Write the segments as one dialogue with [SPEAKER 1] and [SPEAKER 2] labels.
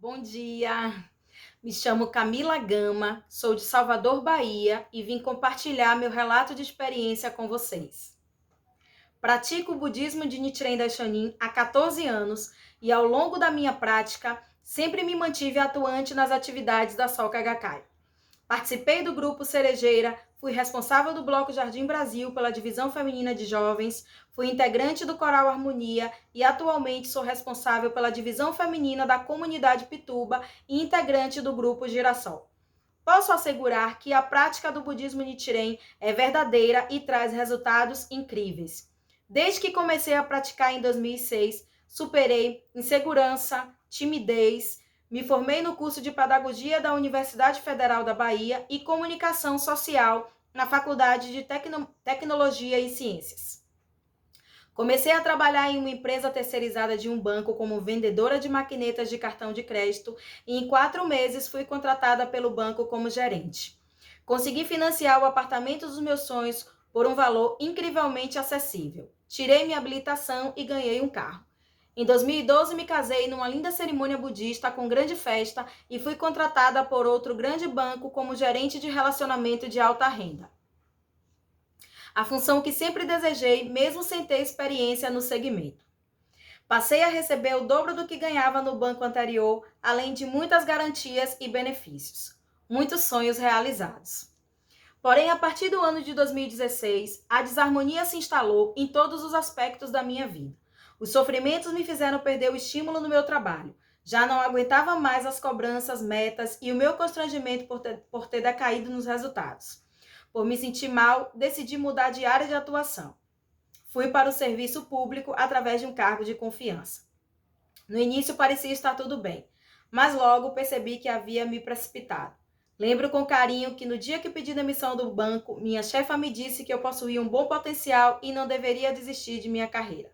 [SPEAKER 1] Bom dia, me chamo Camila Gama, sou de Salvador, Bahia e vim compartilhar meu relato de experiência com vocês. Pratico o budismo de Nichiren Daishonin há 14 anos e ao longo da minha prática sempre me mantive atuante nas atividades da Soka Gakkai. Participei do grupo Cerejeira, fui responsável do Bloco Jardim Brasil pela divisão feminina de jovens, fui integrante do Coral Harmonia e atualmente sou responsável pela divisão feminina da comunidade Pituba e integrante do grupo Girassol. Posso assegurar que a prática do budismo Nichiren é verdadeira e traz resultados incríveis. Desde que comecei a praticar em 2006, superei insegurança, timidez, me formei no curso de Pedagogia da Universidade Federal da Bahia e Comunicação Social na Faculdade de Tecnologia e Ciências. Comecei a trabalhar em uma empresa terceirizada de um banco como vendedora de maquinetas de cartão de crédito e em 4 meses fui contratada pelo banco como gerente. Consegui financiar o apartamento dos meus sonhos por um valor incrivelmente acessível. Tirei minha habilitação e ganhei um carro. Em 2012, me casei numa linda cerimônia budista com grande festa e fui contratada por outro grande banco como gerente de relacionamento de alta renda. A função que sempre desejei, mesmo sem ter experiência no segmento. Passei a receber o dobro do que ganhava no banco anterior, além de muitas garantias e benefícios. Muitos sonhos realizados. Porém, a partir do ano de 2016, a desarmonia se instalou em todos os aspectos da minha vida. Os sofrimentos me fizeram perder o estímulo no meu trabalho. Já não aguentava mais as cobranças, metas e o meu constrangimento por ter decaído nos resultados. Por me sentir mal, decidi mudar de área de atuação. Fui para o serviço público através de um cargo de confiança. No início parecia estar tudo bem, mas logo percebi que havia me precipitado. Lembro com carinho que no dia que pedi demissão do banco, minha chefa me disse que eu possuía um bom potencial e não deveria desistir de minha carreira.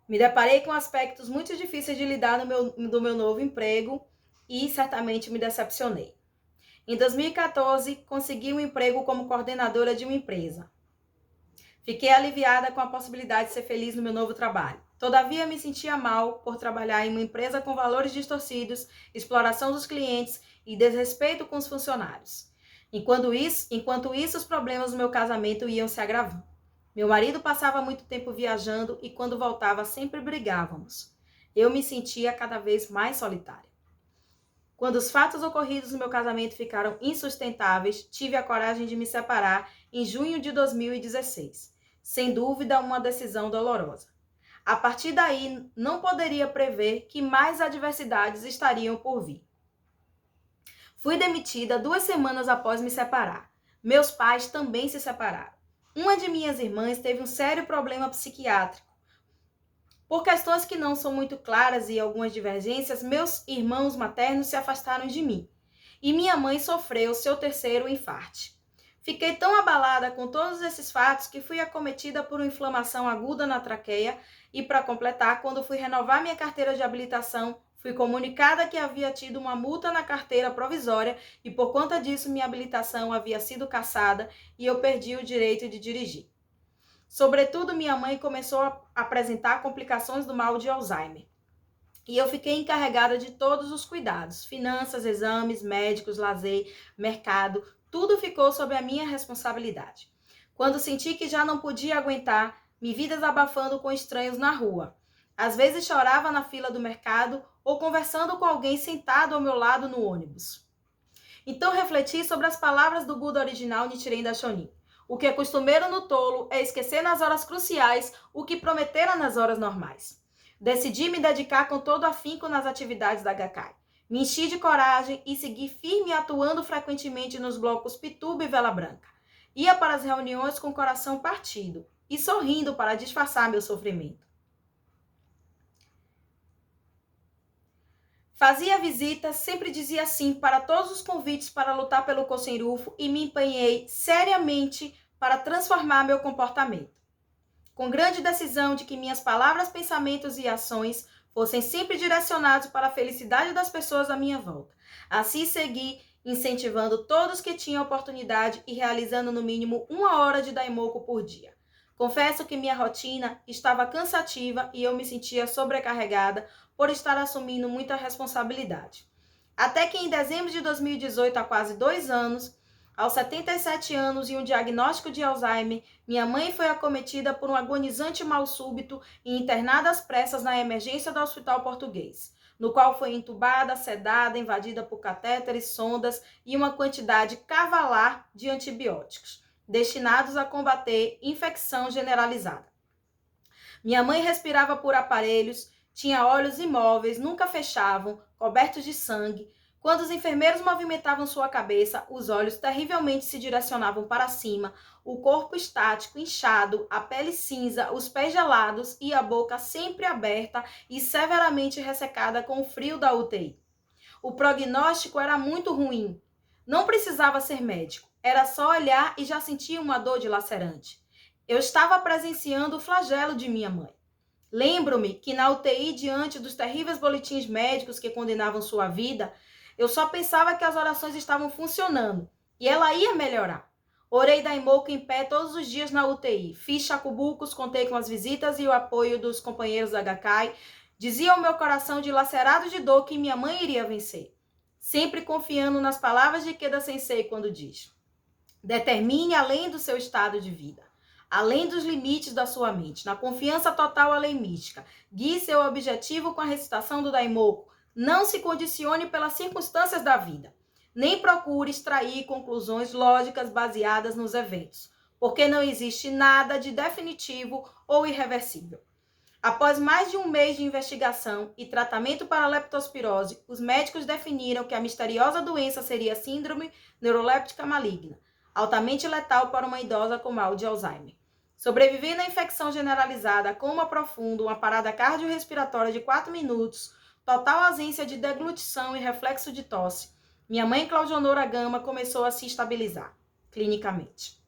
[SPEAKER 1] Me deparei com aspectos muito difíceis de lidar do meu novo emprego e certamente me decepcionei. Em 2014, consegui um emprego como coordenadora de uma empresa. Fiquei aliviada com a possibilidade de ser feliz no meu novo trabalho. Todavia, me sentia mal por trabalhar em uma empresa com valores distorcidos, exploração dos clientes e desrespeito com os funcionários. Enquanto isso, os problemas do meu casamento iam se agravando. Meu marido passava muito tempo viajando e quando voltava sempre brigávamos. Eu me sentia cada vez mais solitária. Quando os fatos ocorridos no meu casamento ficaram insustentáveis, tive a coragem de me separar em junho de 2016. Sem dúvida, uma decisão dolorosa. A partir daí, não poderia prever que mais adversidades estariam por vir. Fui demitida 2 semanas após me separar. Meus pais também se separaram. Uma de minhas irmãs teve um sério problema psiquiátrico. Por questões que não são muito claras e algumas divergências, meus irmãos maternos se afastaram de mim. E minha mãe sofreu seu 3º infarte. Fiquei tão abalada com todos esses fatos que fui acometida por uma inflamação aguda na traqueia e, para completar, quando fui renovar minha carteira de habilitação, fui comunicada que havia tido uma multa na carteira provisória e, por conta disso, minha habilitação havia sido cassada e eu perdi o direito de dirigir. Sobretudo, minha mãe começou a apresentar complicações do mal de Alzheimer. E eu fiquei encarregada de todos os cuidados, finanças, exames, médicos, lazer, mercado, tudo ficou sob a minha responsabilidade. Quando senti que já não podia aguentar, me vi desabafando com estranhos na rua. Às vezes chorava na fila do mercado ou conversando com alguém sentado ao meu lado no ônibus. Então refleti sobre as palavras do Buda original Nichiren Daishonin. O que é costumeiro no tolo é esquecer nas horas cruciais o que prometera nas horas normais. Decidi me dedicar com todo afinco nas atividades da Gakkai. Me enchi de coragem e segui firme atuando frequentemente nos blocos Pituba e Vela Branca. Ia para as reuniões com o coração partido e sorrindo para disfarçar meu sofrimento. Fazia visitas, sempre dizia sim para todos os convites para lutar pelo Kosen-Rufu e me empenhei seriamente para transformar meu comportamento. Com grande decisão de que minhas palavras, pensamentos e ações fossem sempre direcionados para a felicidade das pessoas à minha volta. Assim segui incentivando todos que tinham oportunidade e realizando no mínimo 1 hora de Daimoku por dia. Confesso que minha rotina estava cansativa e eu me sentia sobrecarregada por estar assumindo muita responsabilidade. Até que em dezembro de 2018, há quase 2 anos, aos 77 anos e um diagnóstico de Alzheimer, minha mãe foi acometida por um agonizante mal súbito e internada às pressas na emergência do Hospital Português, no qual foi entubada, sedada, invadida por catéteres, sondas e uma quantidade cavalar de antibióticos, destinados a combater infecção generalizada. Minha mãe respirava por aparelhos, tinha olhos imóveis, nunca fechavam, cobertos de sangue. Quando os enfermeiros movimentavam sua cabeça, os olhos terrivelmente se direcionavam para cima, o corpo estático, inchado, a pele cinza, os pés gelados e a boca sempre aberta e severamente ressecada com o frio da UTI. O prognóstico era muito ruim. Não precisava ser médico, era só olhar e já sentia uma dor dilacerante. Eu estava presenciando o flagelo de minha mãe. Lembro-me que na UTI, diante dos terríveis boletins médicos que condenavam sua vida, eu só pensava que as orações estavam funcionando e ela ia melhorar. Orei Daimoku em pé todos os dias na UTI. Fiz chacubucos, contei com as visitas e o apoio dos companheiros da Gakkai. Dizia ao meu coração dilacerado de dor que minha mãe iria vencer. Sempre confiando nas palavras de Ikeda Sensei quando diz: determine além do seu estado de vida, além dos limites da sua mente, na confiança total à lei mística. Guie seu objetivo com a recitação do Daimoku. Não se condicione pelas circunstâncias da vida. Nem procure extrair conclusões lógicas baseadas nos eventos, porque não existe nada de definitivo ou irreversível. Após mais de um mês de investigação e tratamento para a leptospirose, os médicos definiram que a misteriosa doença seria síndrome neuroléptica maligna, altamente letal para uma idosa com mal de Alzheimer. Sobrevivendo à infecção generalizada, coma profundo, uma parada cardiorrespiratória de 4 minutos, total ausência de deglutição e reflexo de tosse, minha mãe Claudionora Gama começou a se estabilizar clinicamente.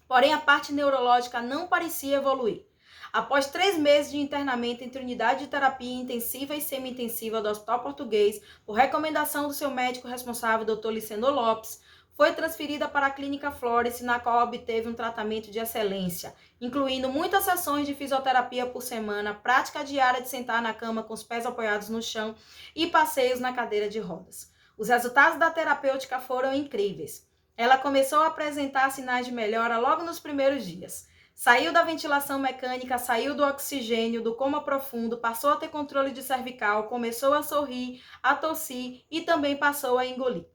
[SPEAKER 1] Porém, a parte neurológica não parecia evoluir. Após 3 meses de internamento entre unidade de terapia intensiva e semi-intensiva do Hospital Português, por recomendação do seu médico responsável, Dr. Liceno Lopes, foi transferida para a Clínica Florence, na qual obteve um tratamento de excelência, incluindo muitas sessões de fisioterapia por semana, prática diária de sentar na cama com os pés apoiados no chão e passeios na cadeira de rodas. Os resultados da terapêutica foram incríveis. Ela começou a apresentar sinais de melhora logo nos primeiros dias. Saiu da ventilação mecânica, saiu do oxigênio, do coma profundo, passou a ter controle de cervical, começou a sorrir, a tossir e também passou a engolir.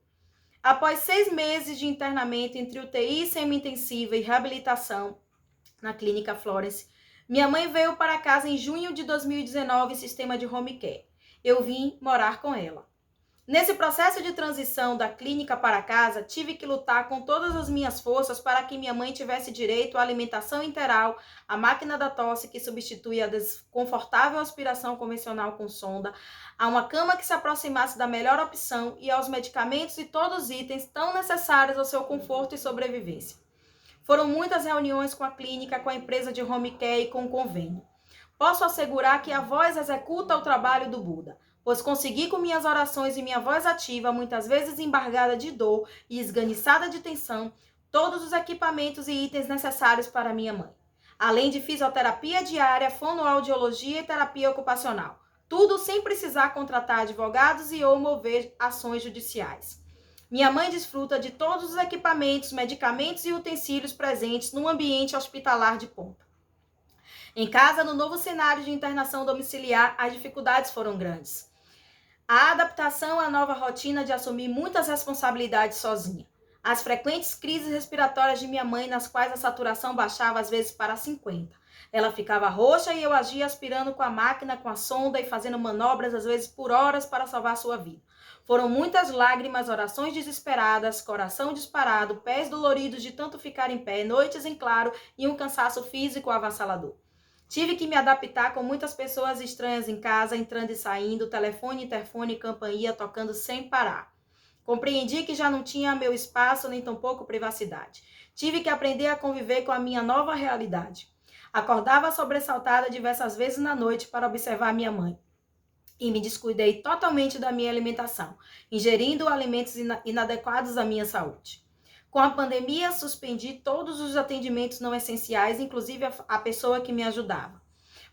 [SPEAKER 1] Após 6 meses de internamento entre UTI semi-intensiva e reabilitação na Clínica Florence, minha mãe veio para casa em junho de 2019 em sistema de home care. Eu vim morar com ela. Nesse processo de transição da clínica para casa, tive que lutar com todas as minhas forças para que minha mãe tivesse direito à alimentação interal, à máquina da tosse que substitui a desconfortável aspiração convencional com sonda, a uma cama que se aproximasse da melhor opção e aos medicamentos e todos os itens tão necessários ao seu conforto e sobrevivência. Foram muitas reuniões com a clínica, com a empresa de home care e com o convênio. Posso assegurar que a voz executa o trabalho do Buda, pois consegui com minhas orações e minha voz ativa, muitas vezes embargada de dor e esganiçada de tensão, todos os equipamentos e itens necessários para minha mãe. Além de fisioterapia diária, fonoaudiologia e terapia ocupacional. Tudo sem precisar contratar advogados e ou mover ações judiciais. Minha mãe desfruta de todos os equipamentos, medicamentos e utensílios presentes num ambiente hospitalar de ponta. Em casa, no novo cenário de internação domiciliar, as dificuldades foram grandes. A adaptação à nova rotina de assumir muitas responsabilidades sozinha. As frequentes crises respiratórias de minha mãe, nas quais a saturação baixava às vezes para 50. Ela ficava roxa e eu agia aspirando com a máquina, com a sonda e fazendo manobras, às vezes por horas, para salvar sua vida. Foram muitas lágrimas, orações desesperadas, coração disparado, pés doloridos de tanto ficar em pé, noites em claro e um cansaço físico avassalador. Tive que me adaptar com muitas pessoas estranhas em casa, entrando e saindo, telefone, interfone e campainha tocando sem parar. Compreendi que já não tinha meu espaço nem tampouco privacidade. Tive que aprender a conviver com a minha nova realidade. Acordava sobressaltada diversas vezes na noite para observar minha mãe. E me descuidei totalmente da minha alimentação, ingerindo alimentos inadequados à minha saúde. Com a pandemia, suspendi todos os atendimentos não essenciais, inclusive a pessoa que me ajudava.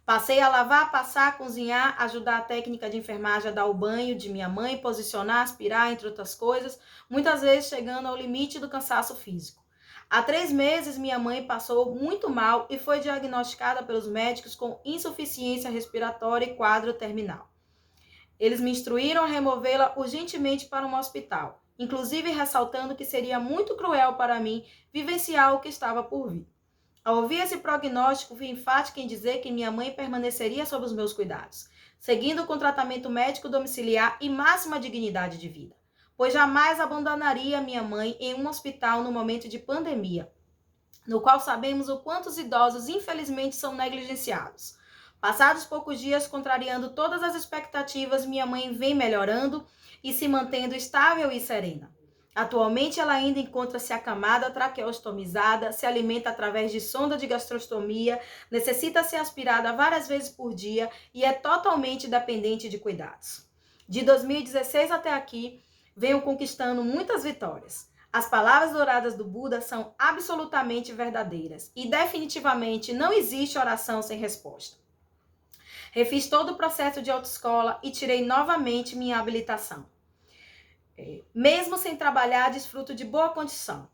[SPEAKER 1] Passei a lavar, passar, cozinhar, ajudar a técnica de enfermagem a dar o banho de minha mãe, posicionar, aspirar, entre outras coisas, muitas vezes chegando ao limite do cansaço físico. Há 3 meses, minha mãe passou muito mal e foi diagnosticada pelos médicos com insuficiência respiratória e quadro terminal. Eles me instruíram a removê-la urgentemente para um hospital, inclusive ressaltando que seria muito cruel para mim vivenciar o que estava por vir. Ao ouvir esse prognóstico, fui enfática em dizer que minha mãe permaneceria sob os meus cuidados, seguindo com tratamento médico domiciliar e máxima dignidade de vida, pois jamais abandonaria minha mãe em um hospital no momento de pandemia, no qual sabemos o quanto os idosos infelizmente são negligenciados. Passados poucos dias, contrariando todas as expectativas, minha mãe vem melhorando e se mantendo estável e serena. Atualmente, ela ainda encontra-se acamada, traqueostomizada, se alimenta através de sonda de gastrostomia, necessita ser aspirada várias vezes por dia e é totalmente dependente de cuidados. De 2016 até aqui, venho conquistando muitas vitórias. As palavras douradas do Buda são absolutamente verdadeiras e definitivamente não existe oração sem resposta. Refiz todo o processo de autoescola e tirei novamente minha habilitação. Mesmo sem trabalhar, desfruto de boa condição.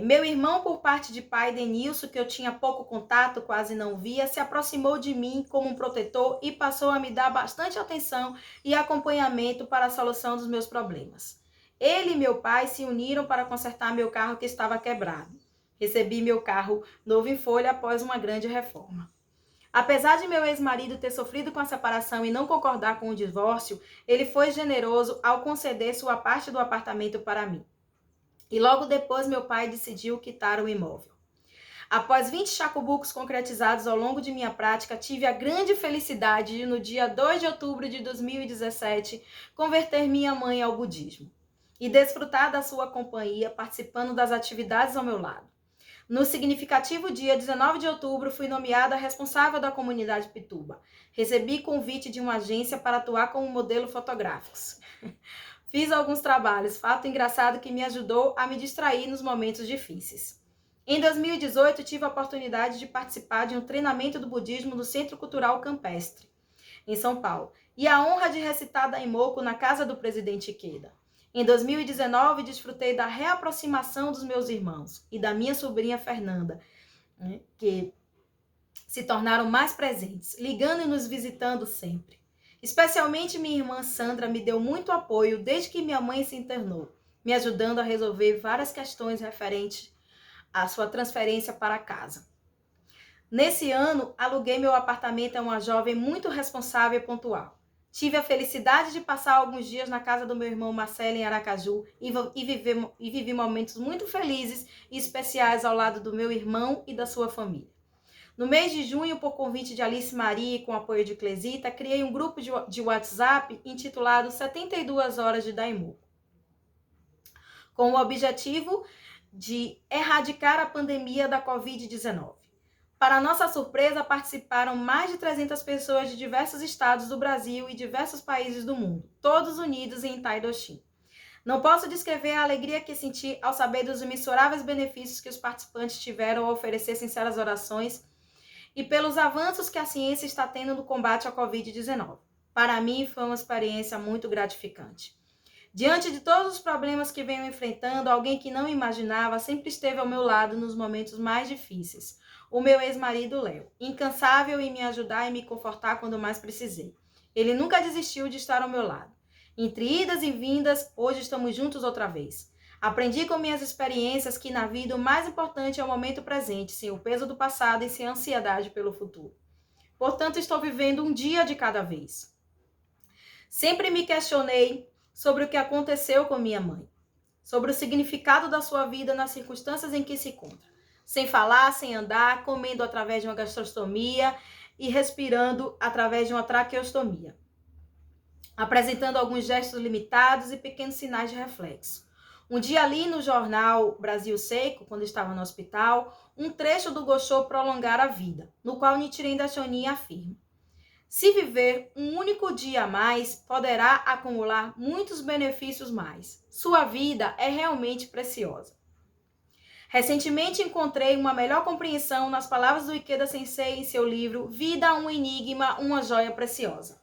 [SPEAKER 1] Meu irmão, por parte de pai, Denilson, que eu tinha pouco contato, quase não via, se aproximou de mim como um protetor e passou a me dar bastante atenção e acompanhamento para a solução dos meus problemas. Ele e meu pai se uniram para consertar meu carro que estava quebrado. Recebi meu carro novo em folha após uma grande reforma. Apesar de meu ex-marido ter sofrido com a separação e não concordar com o divórcio, ele foi generoso ao conceder sua parte do apartamento para mim. E logo depois meu pai decidiu quitar o imóvel. Após 20 chacubucos concretizados ao longo de minha prática, tive a grande felicidade de, no dia 2 de outubro de 2017, converter minha mãe ao budismo e desfrutar da sua companhia, participando das atividades ao meu lado. No significativo dia 19 de outubro, fui nomeada responsável da comunidade Pituba. Recebi convite de uma agência para atuar como modelo fotográficos. Fiz alguns trabalhos, fato engraçado que me ajudou a me distrair nos momentos difíceis. Em 2018, tive a oportunidade de participar de um treinamento do budismo no Centro Cultural Campestre, em São Paulo, e a honra de recitar Daimoku na casa do presidente Ikeda. Em 2019, desfrutei da reaproximação dos meus irmãos e da minha sobrinha Fernanda, que se tornaram mais presentes, ligando e nos visitando sempre. Especialmente minha irmã Sandra me deu muito apoio desde que minha mãe se internou, me ajudando a resolver várias questões referentes à sua transferência para casa. Nesse ano, aluguei meu apartamento a uma jovem muito responsável e pontual. Tive a felicidade de passar alguns dias na casa do meu irmão Marcelo em Aracaju e vivi momentos muito felizes e especiais ao lado do meu irmão e da sua família. No mês de junho, por convite de Alice Maria e com apoio de Clesita, criei um grupo de WhatsApp intitulado 72 Horas de Daimoku, com o objetivo de erradicar a pandemia da Covid-19. Para nossa surpresa, participaram mais de 300 pessoas de diversos estados do Brasil e diversos países do mundo, todos unidos em Taidoshin. Não posso descrever a alegria que senti ao saber dos imensuráveis benefícios que os participantes tiveram ao oferecer sinceras orações e pelos avanços que a ciência está tendo no combate à Covid-19. Para mim, foi uma experiência muito gratificante. Diante de todos os problemas que venho enfrentando, alguém que não imaginava sempre esteve ao meu lado nos momentos mais difíceis. O meu ex-marido Léo, incansável em me ajudar e me confortar quando mais precisei. Ele nunca desistiu de estar ao meu lado. Entre idas e vindas, hoje estamos juntos outra vez. Aprendi com minhas experiências que na vida o mais importante é o momento presente, sem o peso do passado e sem ansiedade pelo futuro. Portanto, estou vivendo um dia de cada vez. Sempre me questionei sobre o que aconteceu com minha mãe, sobre o significado da sua vida nas circunstâncias em que se encontra. Sem falar, sem andar, comendo através de uma gastrostomia e respirando através de uma traqueostomia, apresentando alguns gestos limitados e pequenos sinais de reflexo. Um dia ali no jornal Brasil Seco, quando estava no hospital, um trecho do Gosho Prolongar a Vida, no qual Nichiren Daishonin afirma: se viver um único dia a mais, poderá acumular muitos benefícios mais. Sua vida é realmente preciosa. Recentemente encontrei uma melhor compreensão nas palavras do Ikeda Sensei em seu livro Vida, um Enigma, uma Joia Preciosa.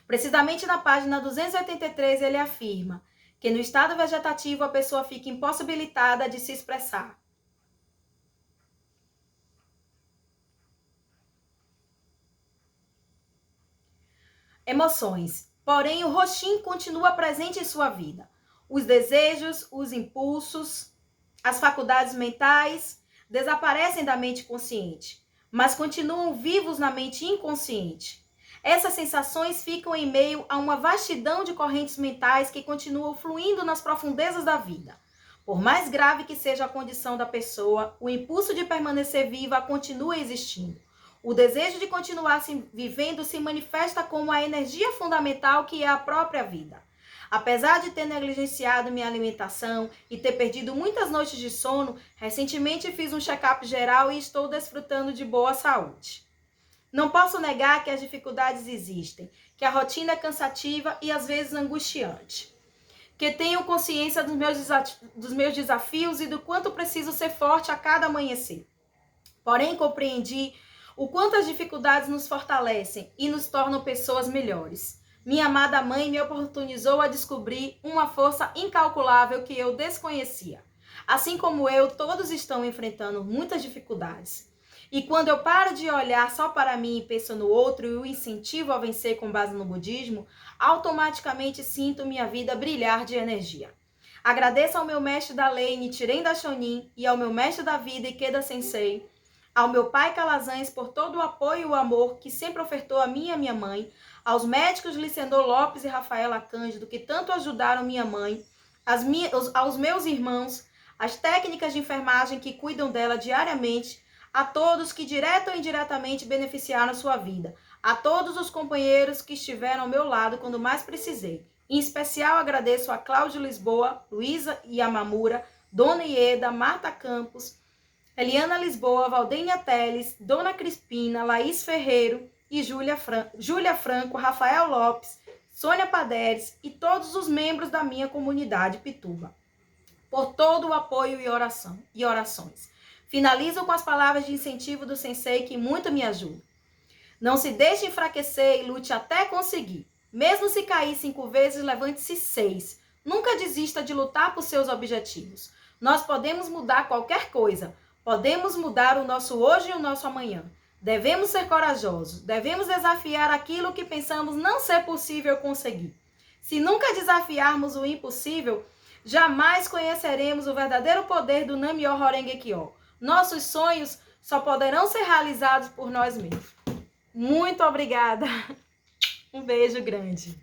[SPEAKER 1] Precisamente na página 283 ele afirma que no estado vegetativo a pessoa fica impossibilitada de se expressar. Emoções. Porém, o Roshin continua presente em sua vida. Os desejos, os impulsos, as faculdades mentais desaparecem da mente consciente, mas continuam vivos na mente inconsciente. Essas sensações ficam em meio a uma vastidão de correntes mentais que continuam fluindo nas profundezas da vida. Por mais grave que seja a condição da pessoa, o impulso de permanecer viva continua existindo. O desejo de continuar vivendo se manifesta como a energia fundamental que é a própria vida. Apesar de ter negligenciado minha alimentação e ter perdido muitas noites de sono, recentemente fiz um check-up geral e estou desfrutando de boa saúde. Não posso negar que as dificuldades existem, que a rotina é cansativa e às vezes angustiante. Que tenho consciência dos meus desafios e do quanto preciso ser forte a cada amanhecer. Porém, compreendi o quanto as dificuldades nos fortalecem e nos tornam pessoas melhores. Minha amada mãe me oportunizou a descobrir uma força incalculável que eu desconhecia. Assim como eu, todos estão enfrentando muitas dificuldades. E quando eu paro de olhar só para mim e penso no outro e o incentivo a vencer com base no budismo, automaticamente sinto minha vida brilhar de energia. Agradeço ao meu mestre da lei, Nichiren Daishonin, e ao meu mestre da vida, Ikeda Sensei, ao meu pai Calazans por todo o apoio e o amor que sempre ofertou a mim e a minha mãe, aos médicos Licendor Lopes e Rafaela Cândido, que tanto ajudaram minha mãe, aos meus irmãos, as técnicas de enfermagem que cuidam dela diariamente, a todos que direta ou indiretamente beneficiaram sua vida, a todos os companheiros que estiveram ao meu lado quando mais precisei. Em especial agradeço a Cláudio Lisboa, Luísa Yamamura, Dona Ieda, Marta Campos, Eliana Lisboa, Valdênia Teles, Dona Crispina, Laís Ferreiro e Júlia Franco, Rafael Lopes, Sônia Paderes e todos os membros da minha comunidade Pituba, por todo o apoio e orações. Finalizo com as palavras de incentivo do Sensei que muito me ajudam. Não se deixe enfraquecer e lute até conseguir. Mesmo se cair 5 vezes, levante-se 6. Nunca desista de lutar por seus objetivos. Nós podemos mudar qualquer coisa. Podemos mudar o nosso hoje e o nosso amanhã. Devemos ser corajosos. Devemos desafiar aquilo que pensamos não ser possível conseguir. Se nunca desafiarmos o impossível, jamais conheceremos o verdadeiro poder do Nam-myoho Renge Kyo. Nossos sonhos só poderão ser realizados por nós mesmos. Muito obrigada. Um beijo grande.